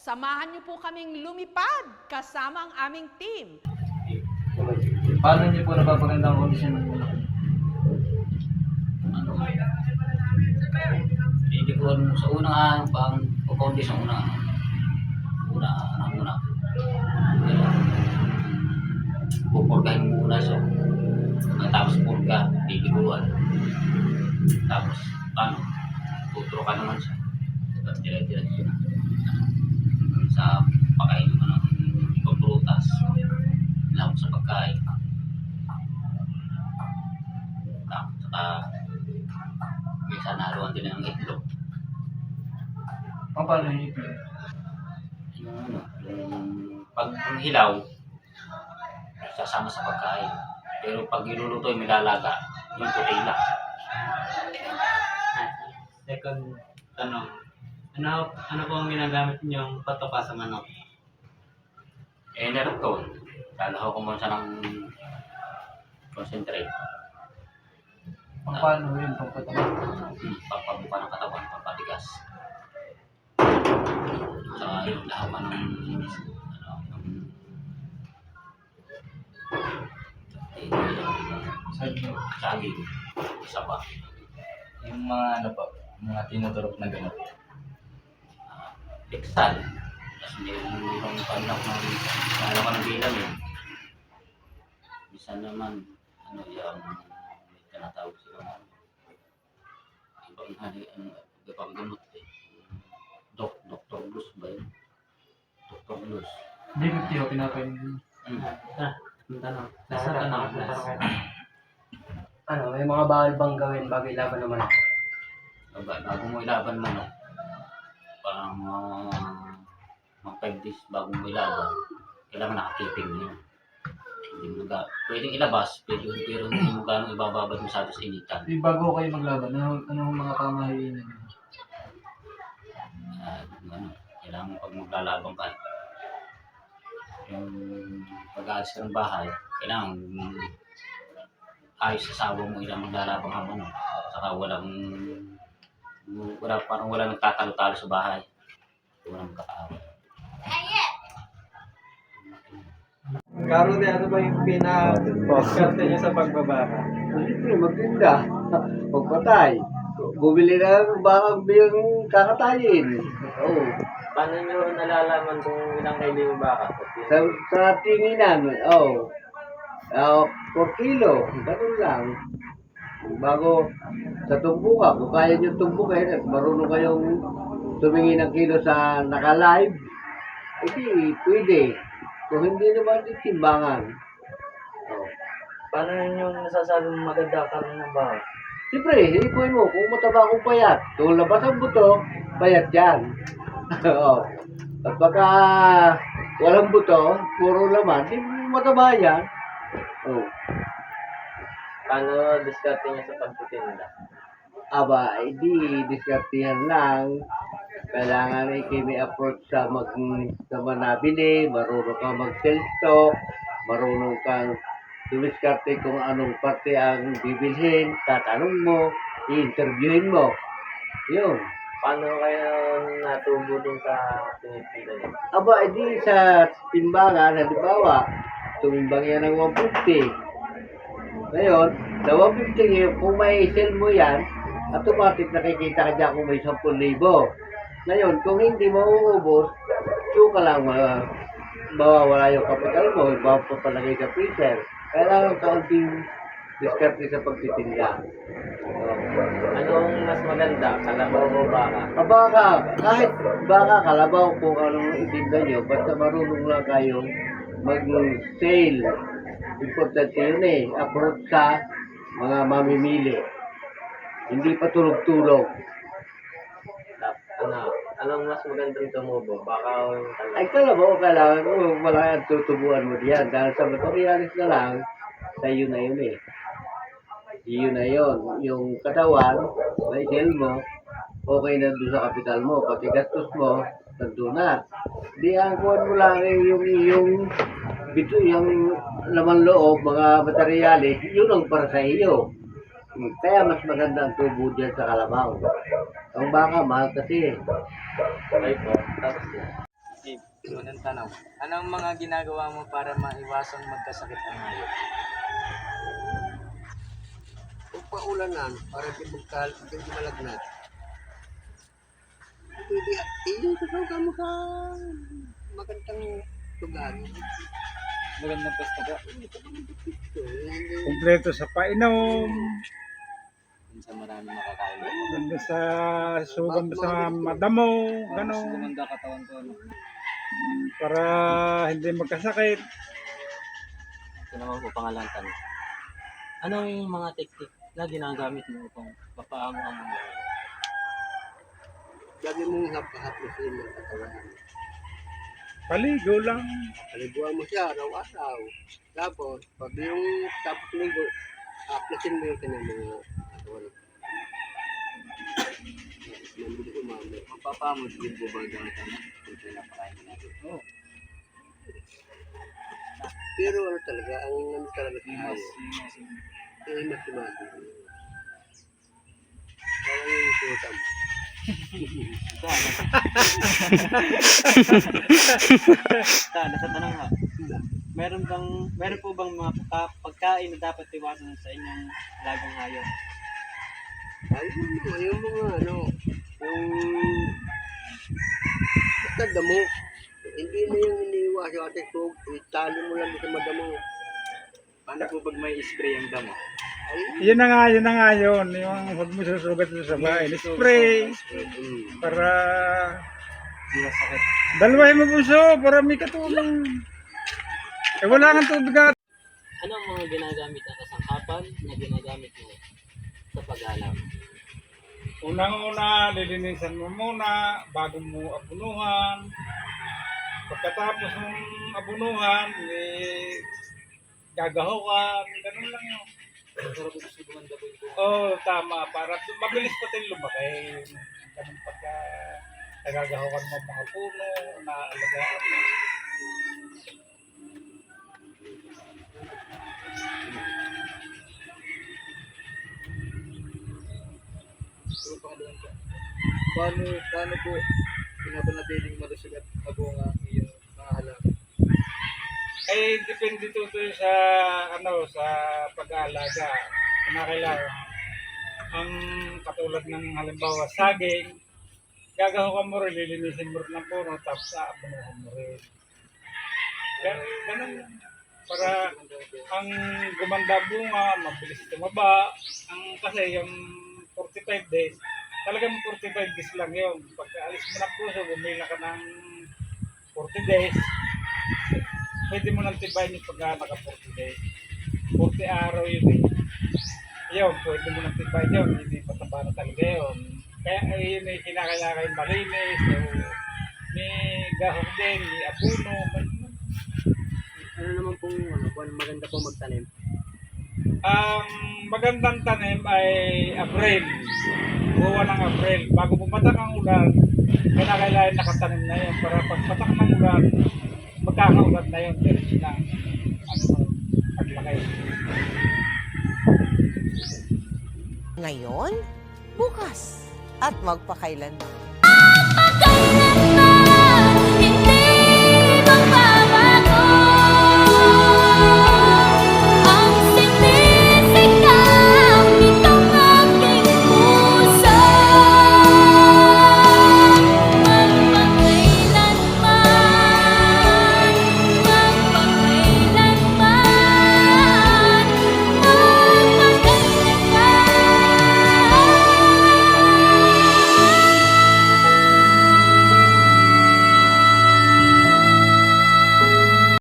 Samahan niyo po kaming lumipad kasama ang aming team. Paano niyo po napapaganda ang kondisyon ng ulo? Hindi ko sa unang pang kondisyon una. Pupurgahin mo muna siya. Tapos purga, bibiguan. Tapos, tuturo ka naman siya. Tapos dire-diretso na. Sa pagkain mo ng ibang prutas. Lalo sa pagkain. Tapos, minsan naluan din ng itlog. Paano niyo po? Yung pag hilaw, sasama sa pagkain. Pero pag iluluto yung milalaga, yung puti lang. Second tanong, ano po ang ginagamit niyong patoka sa manok? Enerton, lalaho ko muna siya ng concentrate. Paano yun pagpatama? Pagpabuka ng katawan, pagpatigas. Saka yung lahaman ng saging, isa pa. Yung mga mga tinuturok na gano'n. Texal. Tapos mayroong panak ng nalaman ng bilang yun. Bisa naman, yung tinatawag sila ibang gamot eh. Dr. Blues ba yun? Dr. Blues. Hindi 50 o pinapain niyo. Ang tanong, nasa tanong class. May mga bawal bang gawin bago ilaban naman? Bago mo ilaban man, parang mga 5 days bago mo ilaban, kailangan nakakiping mo yun. Hindi mo pwedeng ilabas, pero hindi mo gano'ng ibababad mo sa initan. Bago kayo maglaban, anong mga pamahiin niyo? Kailangan pag maglalaban ka, yung pag-aalis ka ng bahay, kailangan ayos sa asawa mo, ilang maglalabang ka mo, saka parang wala nagtatalo-talo sa bahay. Walang magkakaaway. Karo di ano ba yung pinaka-diskarte niya sa pagbabaka? Siyempre, magtinda. Pagpatay. Bumili na ng bakang biyang kakatayin. Oo. Paano niyo nalalaman kung ilang kilo yung baka? Sa tinginan, 4 kilo. Ganun lang. Bago sa tumbuka, kung kaya nyo tumbukin at marunong kayong tumingin ng kilo sa naka-live, hindi, pwede. Kung hindi naman, timbangan. Paano niyo nasasabing maganda ka rin ng baka? Siyempre, hipuin mo kung mataba kung payat. Kung labas ang buto, payat yan. Oo. At baka walang buto, puro laman, di mataba yan. Oo. Paano diskarte niya sa pagtitinda? Aba, hindi diskartihan lang. Kailangan may approach sa sa manabili, marunong kang mag-sell stock, marunong kang dumiskarte kung anong parte ang bibilhin, tatanong mo, i-interviewin mo. Yun. Paano kayo natubo dun sa tinitinda niya? Aba, edi sa timbangan, halimbawa, tumimbang yan ng 150. Ngayon, sa 150 ngayon, kung may sell mo yan, automatic nakikita ka dyan kung may 10,000. Ngayon, kung hindi mauubos, ka lang mawawala yung kapital mo, mapapalagay sa freezer. Kailangan kaunting diskarte sa pagtitinda. Anong mas maganda? Kalabaw o baka? Baka, kahit baka kalabaw kung anong itinda nyo, basta marunong lang kayong mag-sale. Importante yun approach sa mga mamimili. Hindi pa tulog-tulog. Anong mas magandang tumubo? Baka o yung kalabaw? Ay, kalabaw, kailangan mo, wala ang tutubuan mo diyan. Dahil sa materialis na lang, sa iyo na yun Iyo na yun. Yung katawan, may sale mo, okay na doon sa kapital mo. Pati gastos mo, nandun na. Di ang kuhan mo lang yung laman loob, mga materyales, yun ang para sa iyo. Kaya mas maganda ang tubo dyan sa kalabaw. Ang baka, mahal kasi. Okay po. Tapos Unang tanong, anong mga ginagawa mo para maiwasang magkasakit ang hayop? Kung paulanan, para di malagnat. Hindi ka mo ka magandang lugar. Magandang pwesto ka. Kompleto sa painom, Minsan marami makakain. ganda sa sugan sa madamo, Mas gano'n, gumanda katawan ko. Ano? para hindi magkasakit. Ito naman po pangalan tanong. Ano yung mga teknik na ginagamit mo upang mapaamo ang mga hayop? Lagi mong haplos-haplosin ng katawan. Paligo lang. Paliguan mo siya araw-araw. Tapos, pag yung tapos ligo, haplasin mo yung kanyang mga katawan. Nandito umami. Magpapaamod din po ba gamit ano? Kung pinapakain natin. Oo. Pero ano talaga, ang ano talaga sa Mas, hayop, mas-mati. Parang yung tutam. Nasa tanong ha. Meron po bang mga pagkain na dapat iwasan sa inyong alagang hayop? Yung mga ano, yung basta damo. Hindi na yung iniiwas yung ating tug, itali mo lang sa madamo. Paano po pag may spray ang damo? Ay, Yun na nga yun. Yung huwag mo susugat sa bahay. Spray. Para Iwas sakit. dalawahin mo puso para may katulong. Eh wala kang tubig at Ano ang mga ginagamit na kasangkapan na ginagamit mo sa pag-alam? unang-una, lilinisan mo muna bago mo abunuhan. Pagkatapos ng abunuhan, gagahukan. Ganun lang yun. Sarap po gusto gumanda po yung Oo, tama. Para mabilis pa din lumaki. Ganun pagka nagagahukan mo mga puno, naalagaan mo. Paano po pinapanatiling malusog at mabuo ang iyong mga halaman? Eh, depende to sa, sa pag-aalaga. Kinakailangan. Ang katulad ng halimbawa, saging, gagahukan mo rin, lilinisin mo rin ng puno, tapos aabunuhan mo rin. Ganun. Para ang gumanda bunga, mabilis tumaba. Kasi yung 45 days, talagang 45 days lang yun. Pagka alis mo ng puso, bumila ka ng 40 days, pwede mo nang tibayin yung pagka naka 40 days. 40 araw yun eh. Yun, pwede mo nang tibayin yun. Hindi pataba na talaga yun. Kaya yun eh, kinakailangan malinis. So, may gahong din, may abuno. Ano naman pong maganda po magtanim? Ang magandang tanim ay Abril. Buwan ng Abril. Bago pumatak ang ulan, kinakailangan nakatanim na yun. Para pagpatak ng ulan, magkakaulan na yun. Diretso na paglakay. Ngayon, bukas, at magpakailanman.